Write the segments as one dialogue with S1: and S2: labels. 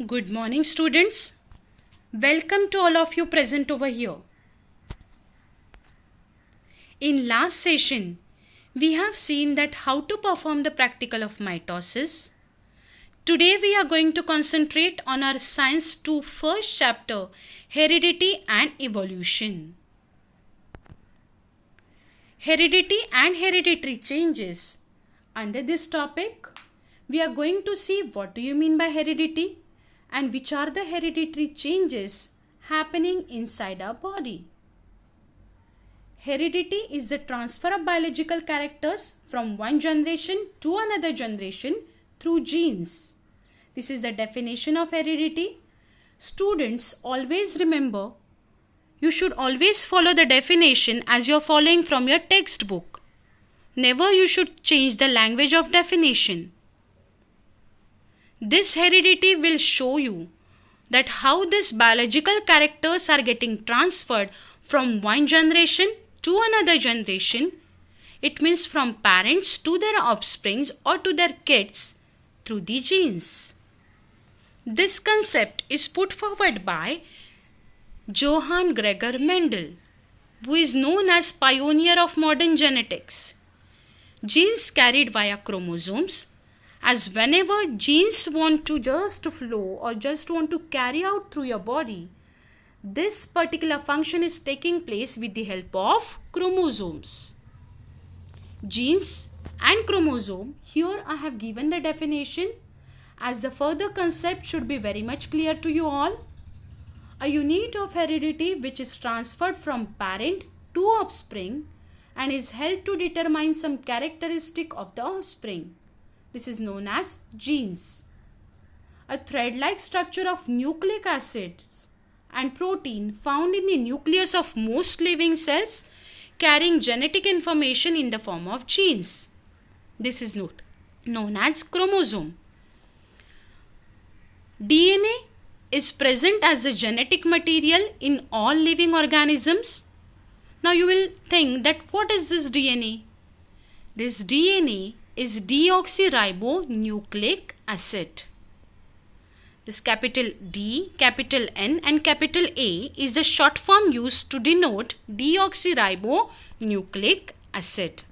S1: Good morning, students. Welcome to all of you present over here. In last session, we have seen that how to perform the practical of mitosis. Today we are going to concentrate on our Science 2 first chapter, Heredity and Evolution. Heredity and hereditary changes. Under this topic, we are going to see what do you mean by heredity and which are the hereditary changes happening inside our body. Heredity is the transfer of biological characters from one generation to another generation through genes. This is the definition of heredity. Students, always remember, you should always follow the definition as you are following from your textbook. Never you should change the language of definition. This heredity will show you that how these biological characters are getting transferred from one generation to another generation. It means from parents to their offsprings or to their kids through the genes. This concept is put forward by Johann Gregor Mendel, who is known as pioneer of modern genetics. Genes carried via chromosomes, as whenever genes want to just flow or just want to carry out through your body, this particular function is taking place with the help of chromosomes. Genes and chromosome, here I have given the definition as the further concept should be very much clear to you all. A unit of heredity which is transferred from parent to offspring and is held to determine some characteristic of the offspring. This is known as genes. A thread-like structure of nucleic acids and protein found in the nucleus of most living cells carrying genetic information in the form of genes. This is known as chromosome. DNA is present as the genetic material in all living organisms. Now you will think that what is this DNA? This DNA is deoxyribonucleic acid. This capital D, capital N and capital A is the short form used to denote deoxyribonucleic acid.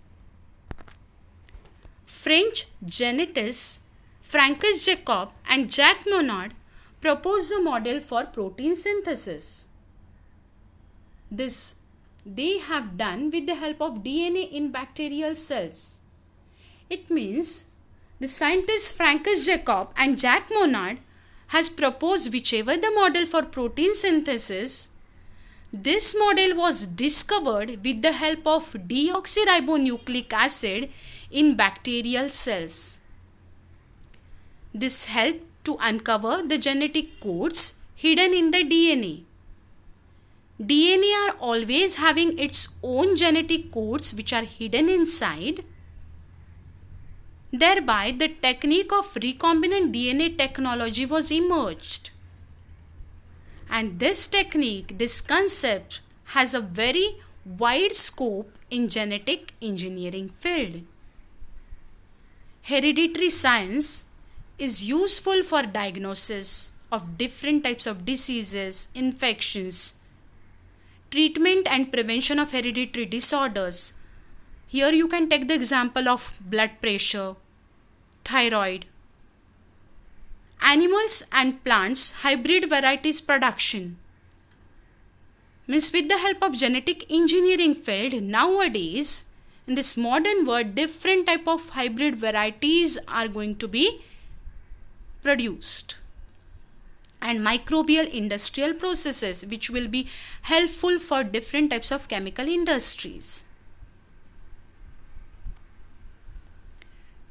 S1: French geneticists Francis Jacob and Jacques Monod proposed a model for protein synthesis. This they have done with the help of DNA in bacterial cells. It means the scientists Francis Jacob and Jacques Monod has proposed whichever the model for protein synthesis. This model was discovered with the help of deoxyribonucleic acid in bacterial cells. This helped to uncover the genetic codes hidden in the DNA. DNA are always having its own genetic codes which are hidden inside. Thereby, the technique of recombinant DNA technology was emerged. And this technique, this concept has a very wide scope in genetic engineering field. Hereditary science is useful for diagnosis of different types of diseases, infections, treatment and prevention of hereditary disorders. Here you can take the example of blood pressure, thyroid, animals and plants hybrid varieties production. Means with the help of genetic engineering field nowadays in this modern world different type of hybrid varieties are going to be produced, and microbial industrial processes which will be helpful for different types of chemical industries.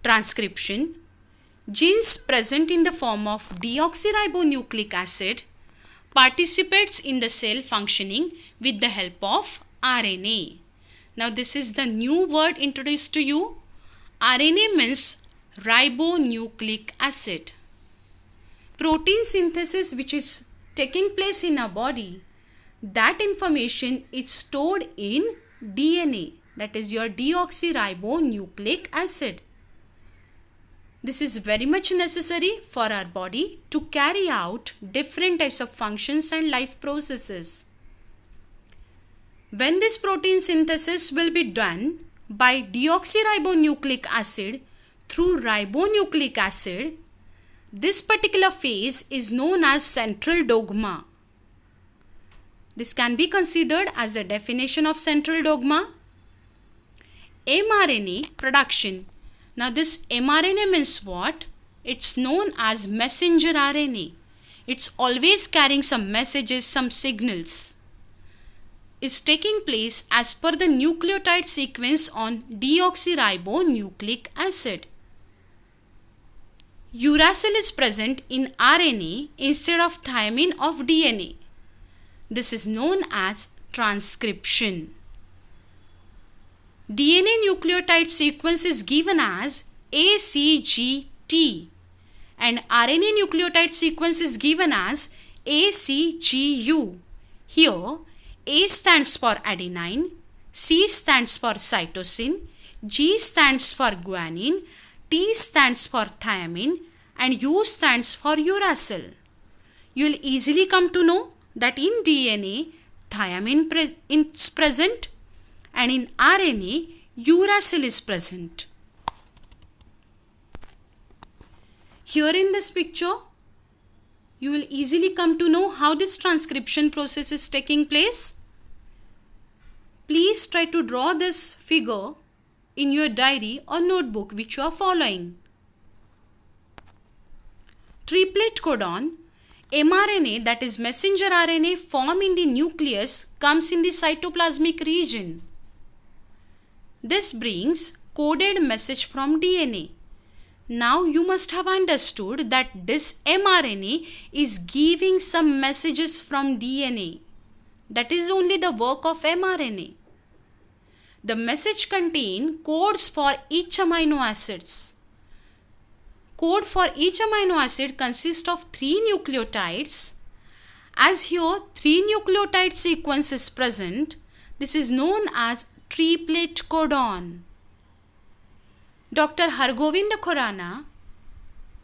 S1: Transcription. Genes present in the form of deoxyribonucleic acid participates in the cell functioning with the help of RNA. Now this is the new word introduced to you. RNA means ribonucleic acid. Protein synthesis which is taking place in our body, that information is stored in DNA, that is your deoxyribonucleic acid. This is very much necessary for our body to carry out different types of functions and life processes. When this protein synthesis will be done by deoxyribonucleic acid through ribonucleic acid, this particular phase is known as central dogma. This can be considered as a definition of central dogma. mRNA production. Now this mRNA means what? It's known as messenger RNA. It's always carrying some messages, some signals. Is taking place as per the nucleotide sequence on deoxyribonucleic acid. Uracil is present in RNA instead of thymine of DNA. This is known as transcription. DNA nucleotide sequence is given as ACGT and RNA nucleotide sequence is given as ACGU. Here, A stands for adenine, C stands for cytosine, G stands for guanine, T stands for thymine and U stands for uracil. You will easily come to know that in DNA, thymine is present and in RNA, uracil is present. Here in this picture, you will easily come to know how this transcription process is taking place. Please try to draw this figure in your diary or notebook which you are following. Triplet codon, mRNA that is messenger RNA formed in the nucleus comes in the cytoplasmic region. This brings coded message from DNA. Now you must have understood that this mRNA is giving some messages from DNA. That is only the work of mRNA. The message contains codes for each amino acids. Code for each amino acid consists of 3 nucleotides. As here 3 nucleotide sequence is present, this is known as triplet codon. Dr. Hargovind Khorana,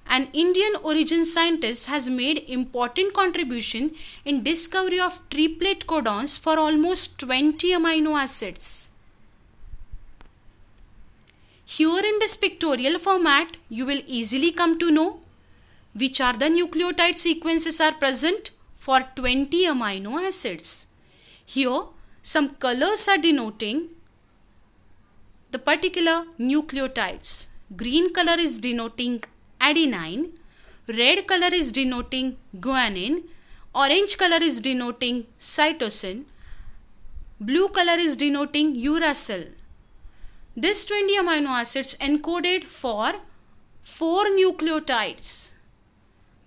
S1: an Indian origin scientist, has made important contribution in discovery of triplet codons for almost 20 amino acids. Here in this pictorial format, you will easily come to know which are the nucleotide sequences are present for 20 amino acids. Here, some colors are denoting the particular nucleotides. Green color is denoting adenine, red color is denoting guanine, orange color is denoting cytosine, blue color is denoting uracil. This 20 amino acids encoded for 4 nucleotides.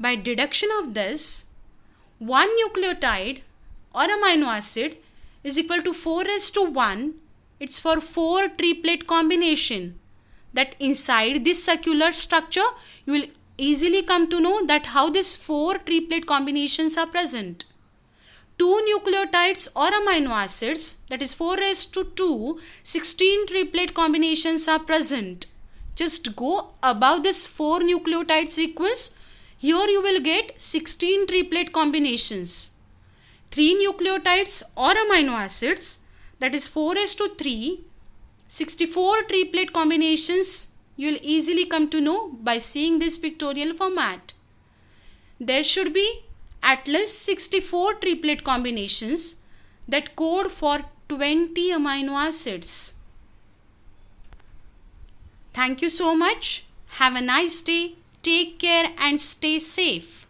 S1: By deduction of this, 1 nucleotide or amino acid is equal to 4:1. It's for 4 triplet combination. That inside this circular structure, you will easily come to know that how these 4 triplet combinations are present. 2 nucleotides or amino acids, that is 4:2, 16 triplet combinations are present. Just go above this 4 nucleotide sequence. Here you will get 16 triplet combinations. 3 nucleotides or amino acids, that is 4:3, 64 triplet combinations you will easily come to know by seeing this pictorial format. There should be at least 64 triplet combinations that code for 20 amino acids. Thank you so much. Have a nice day. Take care and stay safe.